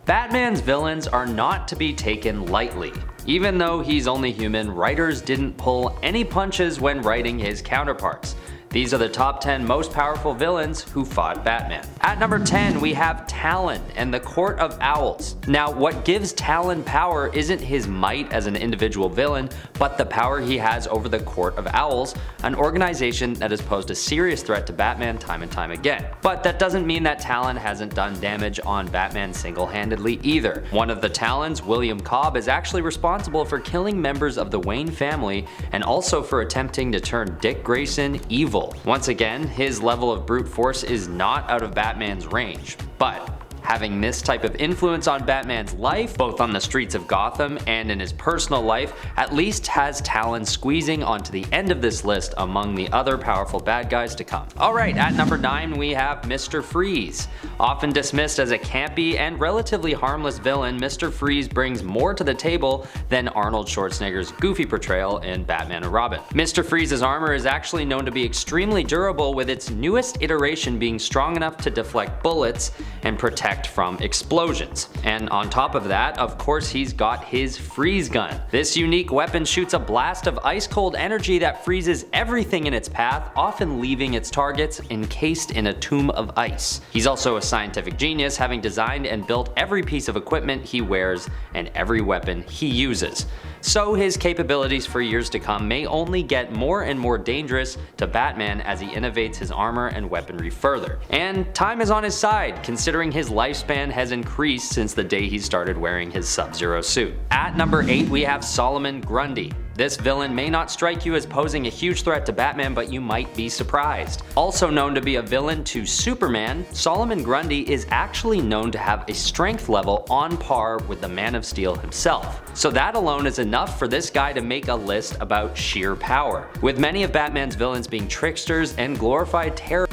Batman's villains are not to be taken lightly. Even though he's only human, writers didn't pull any punches when writing his counterparts. These are the top 10 most powerful villains who fought Batman. At number 10, we have Talon and the Court of Owls. Now, what gives Talon power isn't his might as an individual villain, but the power he has over the Court of Owls, an organization that has posed a serious threat to Batman time and time again. But that doesn't mean that Talon hasn't done damage on Batman single-handedly either. One of the Talons, William Cobb, is actually responsible for killing members of the Wayne family and also for attempting to turn Dick Grayson evil. Once again, his level of brute force is not out of Batman's range, but having this type of influence on Batman's life, both on the streets of Gotham and in his personal life, at least has Talon squeezing onto the end of this list among the other powerful bad guys to come. Alright, at number 9 we have Mr. Freeze. Often dismissed as a campy and relatively harmless villain, Mr. Freeze brings more to the table than Arnold Schwarzenegger's goofy portrayal in Batman and Robin. Mr. Freeze's armor is actually known to be extremely durable, with its newest iteration being strong enough to deflect bullets and protect from explosions. And on top of that, of course, he's got his freeze gun. This unique weapon shoots a blast of ice cold energy that freezes everything in its path, often leaving its targets encased in a tomb of ice. He's also a scientific genius, having designed and built every piece of equipment he wears and every weapon he uses. So his capabilities for years to come may only get more and more dangerous to Batman as he innovates his armor and weaponry further. And time is on his side, considering his lifespan has increased since the day he started wearing his Sub-Zero suit. At number 8 we have Solomon Grundy. This villain may not strike you as posing a huge threat to Batman, but you might be surprised. Also known to be a villain to Superman, Solomon Grundy is actually known to have a strength level on par with the Man of Steel himself. So that alone is enough for this guy to make a list about sheer power. With many of Batman's villains being tricksters and glorified terrorists,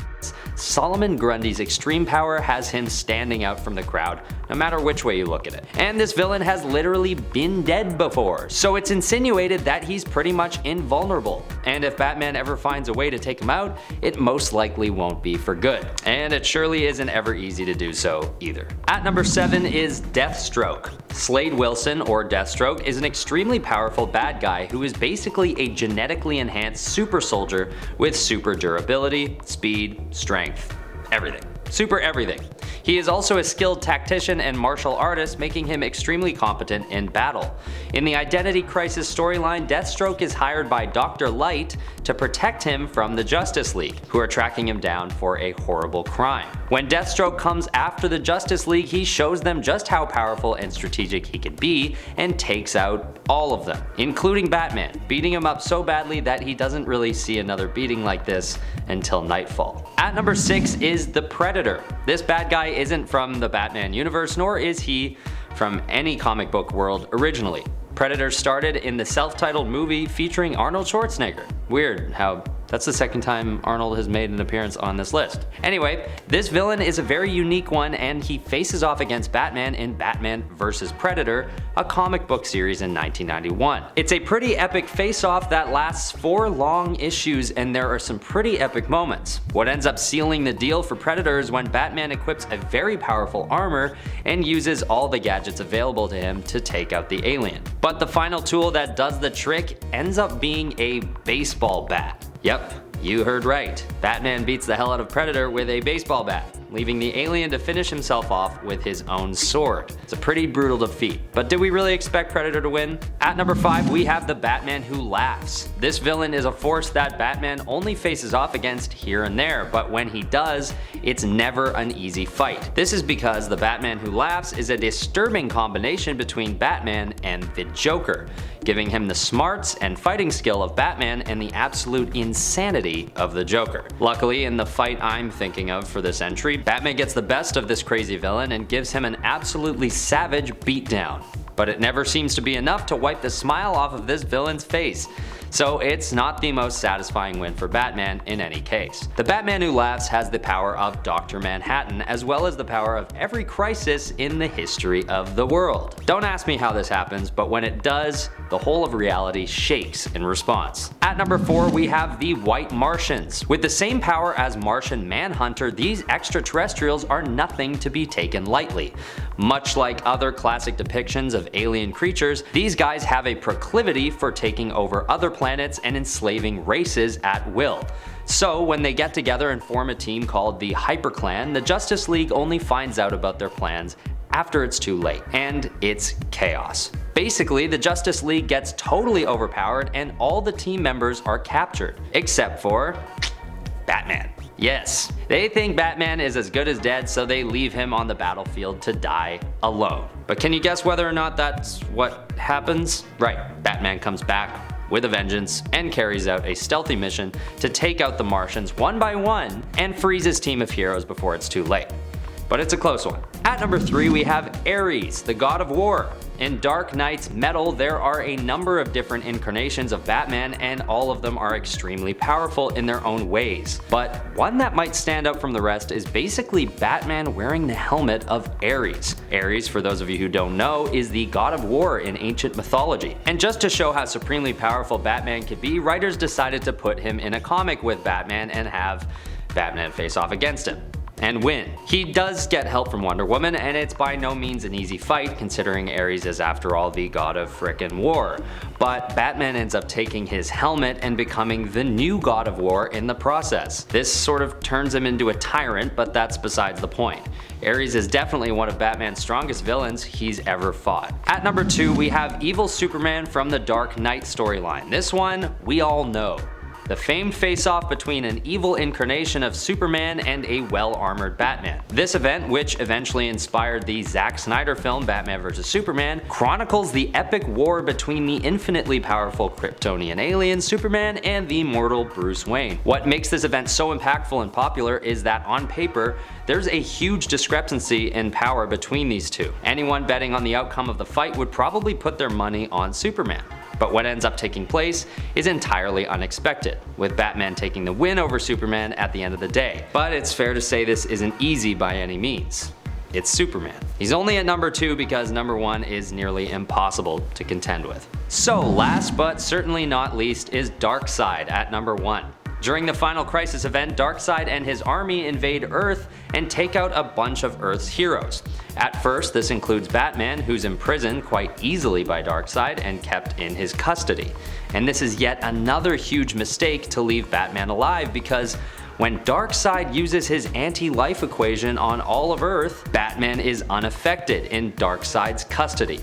Solomon Grundy's extreme power has him standing out from the crowd, no matter which way you look at it. And this villain has literally been dead before, so it's insinuated that he's pretty much invulnerable. And if Batman ever finds a way to take him out, it most likely won't be for good. And it surely isn't ever easy to do so either. At number 7 is Deathstroke. Slade Wilson, or Deathstroke, is an extremely powerful bad guy who is basically a genetically enhanced super soldier with super durability, speed, strength, everything. Super everything. He is also a skilled tactician and martial artist, making him extremely competent in battle. In the Identity Crisis storyline, Deathstroke is hired by Dr. Light to protect him from the Justice League, who are tracking him down for a horrible crime. When Deathstroke comes after the Justice League, he shows them just how powerful and strategic he can be and takes out all of them, including Batman, beating him up so badly that he doesn't really see another beating like this until nightfall. At number 6 is the Predator. This bad guy isn't from the Batman universe, nor is he from any comic book world originally. Predator started in the self-titled movie featuring Arnold Schwarzenegger. Weird how that's the second time Arnold has made an appearance on this list. Anyway, this villain is a very unique one, and he faces off against Batman in Batman vs. Predator, a comic book series in 1991. It's a pretty epic face-off that lasts 4 long issues, and there are some pretty epic moments. What ends up sealing the deal for Predator is when Batman equips a very powerful armor and uses all the gadgets available to him to take out the alien. But the final tool that does the trick ends up being a baseball bat. Yep, you heard right. Batman beats the hell out of Predator with a baseball bat, leaving the alien to finish himself off with his own sword. It's a pretty brutal defeat, but did we really expect Predator to win? At number 5 we have the Batman Who Laughs. This villain is a force that Batman only faces off against here and there, but when he does, it's never an easy fight. This is because the Batman Who Laughs is a disturbing combination between Batman and the Joker, giving him the smarts and fighting skill of Batman and the absolute insanity of the Joker. Luckily, in the fight I'm thinking of for this entry, Batman gets the best of this crazy villain and gives him an absolutely savage beatdown. But it never seems to be enough to wipe the smile off of this villain's face. So it's not the most satisfying win for Batman in any case. The Batman Who Laughs has the power of Dr. Manhattan, as well as the power of every crisis in the history of the world. Don't ask me how this happens, but when it does, the whole of reality shakes in response. At number 4, we have the White Martians. With the same power as Martian Manhunter, these extraterrestrials are nothing to be taken lightly. Much like other classic depictions of alien creatures, these guys have a proclivity for taking over other planets and enslaving races at will. So when they get together and form a team called the HyperClan, the Justice League only finds out about their plans after it's too late, and it's chaos. Basically, the Justice League gets totally overpowered and all the team members are captured, except for Batman. Yes, they think Batman is as good as dead, so they leave him on the battlefield to die alone. But can you guess whether or not that's what happens? Right, Batman comes back with a vengeance and carries out a stealthy mission to take out the Martians one by one and frees his team of heroes before it's too late. But it's a close one. At number 3, we have Ares, the god of war. In Dark Knight's Metal, there are a number of different incarnations of Batman, and all of them are extremely powerful in their own ways. But one that might stand out from the rest is basically Batman wearing the helmet of Ares. Ares, for those of you who don't know, is the god of war in ancient mythology. And just to show how supremely powerful Batman could be, writers decided to put him in a comic with Batman and have Batman face off against him and win. He does get help from Wonder Woman, and it's by no means an easy fight considering Ares is after all the god of frickin' war. But Batman ends up taking his helmet and becoming the new god of war in the process. This sort of turns him into a tyrant, but that's besides the point. Ares is definitely one of Batman's strongest villains he's ever fought. At number 2, we have evil Superman from the Dark Knight storyline. This one we all know. The famed face-off between an evil incarnation of Superman and a well-armored Batman. This event, which eventually inspired the Zack Snyder film Batman vs Superman, chronicles the epic war between the infinitely powerful Kryptonian alien Superman and the mortal Bruce Wayne. What makes this event so impactful and popular is that on paper, there's a huge discrepancy in power between these two. Anyone betting on the outcome of the fight would probably put their money on Superman. But what ends up taking place is entirely unexpected, with Batman taking the win over Superman at the end of the day. But it's fair to say this isn't easy by any means. It's Superman. He's only at number 2 because number 1 is nearly impossible to contend with. So last but certainly not least is Darkseid at number 1. During the Final Crisis event, Darkseid and his army invade Earth and take out a bunch of Earth's heroes. At first, this includes Batman, who's imprisoned quite easily by Darkseid and kept in his custody. And this is yet another huge mistake to leave Batman alive, because when Darkseid uses his anti-life equation on all of Earth, Batman is unaffected in Darkseid's custody.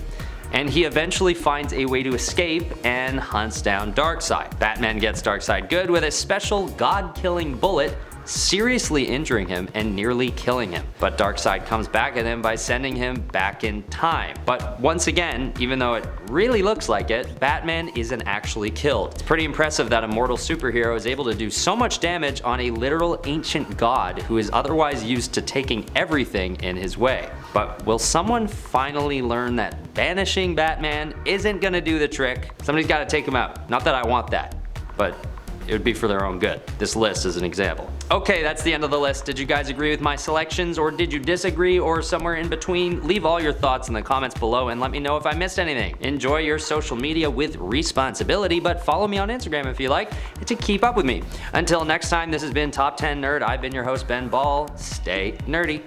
And he eventually finds a way to escape and hunts down Darkseid. Batman gets Darkseid good with a special god-killing bullet, seriously injuring him and nearly killing him. But Darkseid comes back at him by sending him back in time. But once again, even though it really looks like it, Batman isn't actually killed. It's pretty impressive that a mortal superhero is able to do so much damage on a literal ancient god who is otherwise used to taking everything in his way. But will someone finally learn that banishing Batman isn't gonna do the trick? Somebody's gotta take him out. Not that I want that, but it would be for their own good. This list is an example. Okay, that's the end of the list. Did you guys agree with my selections, or did you disagree, or somewhere in between? Leave all your thoughts in the comments below and let me know if I missed anything. Enjoy your social media with responsibility, but follow me on Instagram if you like to keep up with me. Until next time, this has been Top 10 Nerd. I've been your host, Ben Ball. Stay nerdy.